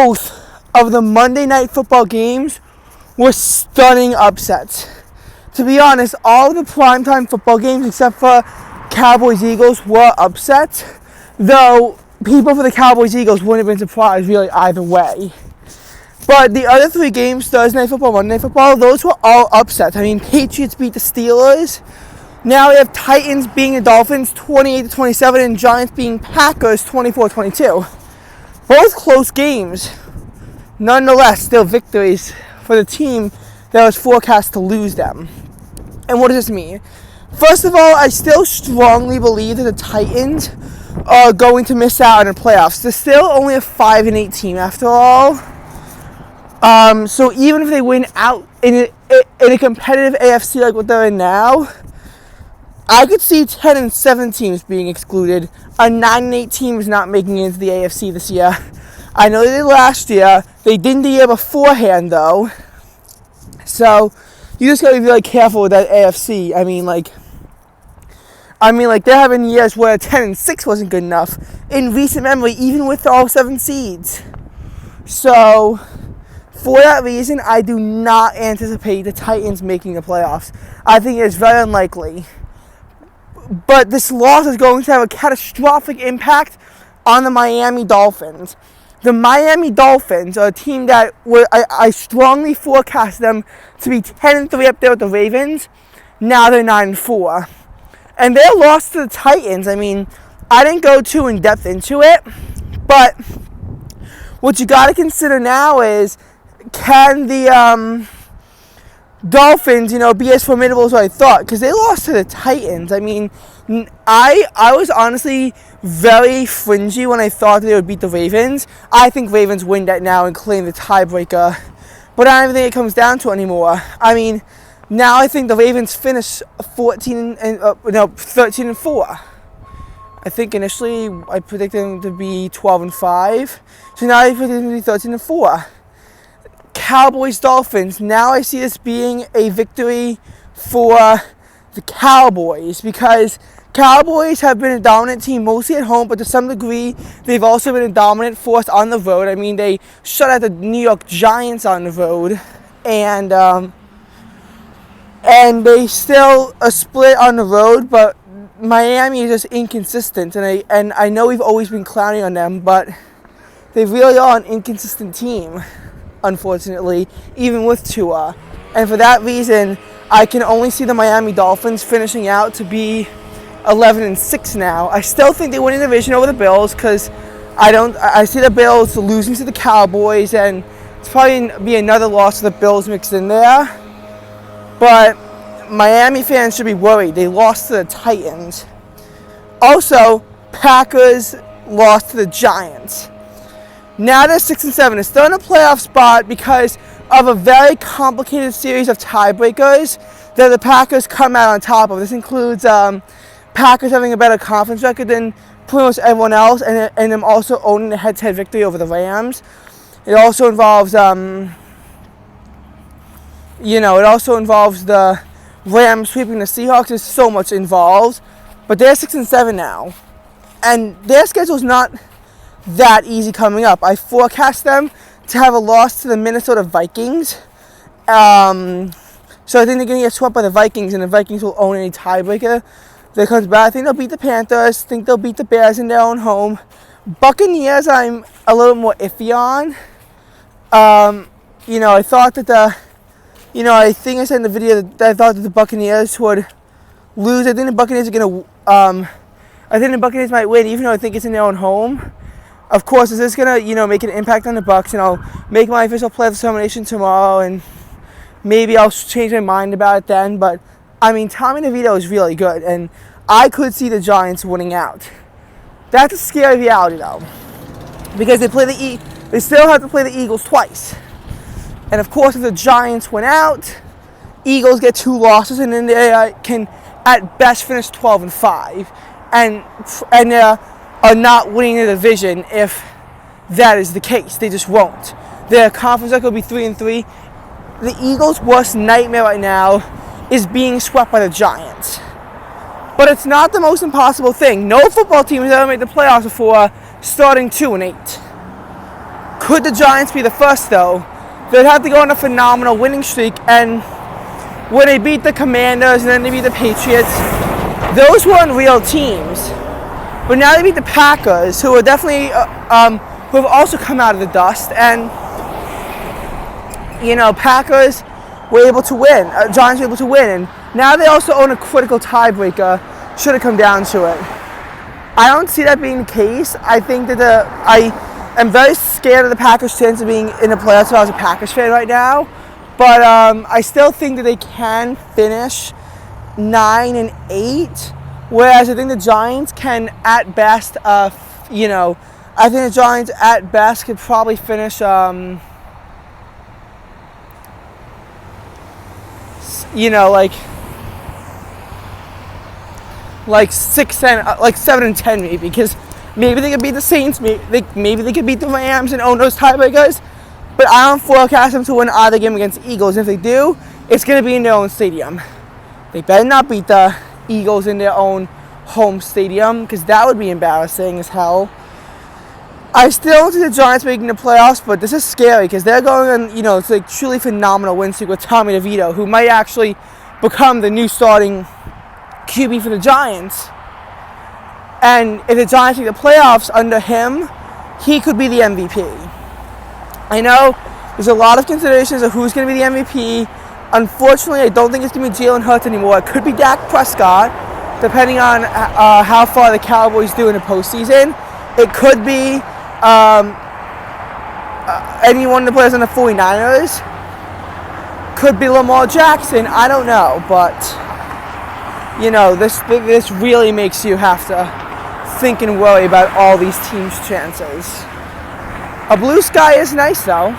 both of the Monday Night Football games were stunning upsets. To be honest, all of the primetime football games except for Cowboys-Eagles were upsets, though people for the Cowboys-Eagles wouldn't have been surprised really either way. But the other three games, Thursday Night Football, Monday Night Football, those were all upsets. I mean, Patriots beat the Steelers. Now we have Titans beating the Dolphins 28-27 and Giants beating Packers 24-22. Both close games. Nonetheless, still victories for the team that was forecast to lose them. And what does this mean? First of all, I still strongly believe that the Titans are going to miss out on the playoffs. They're still only a 5-8 team after all. So even if they win out in a competitive AFC like what they're in now, I could see 10-7 teams being excluded. A 9-8 team is not making it into the AFC this year. I know they did last year. They didn't the year beforehand, though. So you just gotta be really careful with that AFC. I mean, they're having years where 10-6 wasn't good enough in recent memory, even with all 7 seeds. So for that reason, I do not anticipate the Titans making the playoffs. I think it's very unlikely. But this loss is going to have a catastrophic impact on the Miami Dolphins. The Miami Dolphins are a team that I strongly forecast them to be 10-3 up there with the Ravens. Now they're 9-4. And their loss to the Titans, I mean, I didn't go too in-depth into it, but what you got to consider now is, can the Dolphins, be as formidable as I thought? Because they lost to the Titans. I mean, I was honestly very fringy when I thought they would beat the Ravens. I think Ravens win that now and claim the tiebreaker. But I don't think it comes down to it anymore. I mean, now I think the Ravens finish 13-4. I think initially I predicted them to be 12-5. So now I predict them to be 13-4. Cowboys Dolphins. Now I see this being a victory for the Cowboys, because Cowboys have been a dominant team mostly at home, but to some degree they've also been a dominant force on the road. I mean, they shut out the New York Giants on the road, and they still are split on the road, but Miami is just inconsistent, and I know we've always been clowning on them, but they really are an inconsistent team, unfortunately, even with Tua. And for that reason, I can only see the Miami Dolphins finishing out to be 11-6 now. I still think they win the division over the Bills, because I see the Bills losing to the Cowboys, and it's probably be another loss to the Bills mixed in there. But Miami fans should be worried. They lost to the Titans. Also, Packers lost to the Giants. Now they're 6-7. They're still in a playoff spot because of a very complicated series of tiebreakers that the Packers come out on top of. This includes Packers having a better conference record than pretty much everyone else, and them also owning a head-to-head victory over the Rams. It also involves, the Rams sweeping the Seahawks. There's so much involved, but they're 6-7 now, and their schedule's not that easy coming up. I forecast them to have a loss to the Minnesota Vikings. So I think they're going to get swept by the Vikings, and the Vikings will own any tiebreaker that comes back. I think they'll beat the Panthers. I think they'll beat the Bears in their own home. Buccaneers, I'm a little more iffy on. I thought that I think I said in the video that I thought that the Buccaneers would lose. I think the Buccaneers are going to, I think the Buccaneers might win, even though I think it's in their own home. Of course, is this going to, make an impact on the Bucs? And I'll make my official playoff determination tomorrow, and maybe I'll change my mind about it then. But, I mean, Tommy DeVito is really good, and I could see the Giants winning out. That's a scary reality, though, because they still have to play the Eagles twice. And, of course, if the Giants win out, Eagles get 2 losses, and then they can, at best, finish 12-5. And are not winning the division if that is the case. They just won't. Their conference record will be 3-3. The Eagles' worst nightmare right now is being swept by the Giants. But it's not the most impossible thing. No football team has ever made the playoffs before starting 2-8. Could the Giants be the first, though? They'd have to go on a phenomenal winning streak, and when they beat the Commanders and then they beat the Patriots, those weren't real teams. But now they beat the Packers, who are definitely, who have also come out of the dust, and, Packers were able to win, Giants were able to win, and now they also own a critical tiebreaker, should it come down to it. I don't see that being the case. I think that I am very scared of the Packers' chance of being in the playoffs if I was a Packers fan right now. But I still think that they can finish 9-8. Whereas I think the Giants can at best, I think the Giants at best could probably finish, like 7-10 maybe, because maybe they could beat the Saints, maybe they could beat the Rams and own those tiebreakers, but I don't forecast them to win either game against the Eagles. If they do, it's going to be in their own stadium. They better not beat the Eagles in their own home stadium, because that would be embarrassing as hell. I still don't see the Giants making the playoffs, but this is scary because they're going on, it's like truly phenomenal win streak with Tommy DeVito, who might actually become the new starting QB for the Giants. And if the Giants make the playoffs under him, he could be the MVP. I know there's a lot of considerations of who's going to be the MVP. Unfortunately, I don't think it's going to be Jalen Hurts anymore. It could be Dak Prescott, depending on how far the Cowboys do in the postseason. It could be any one of the players on the 49ers. Could be Lamar Jackson. I don't know, but this really makes you have to think and worry about all these teams' chances. A blue sky is nice, though.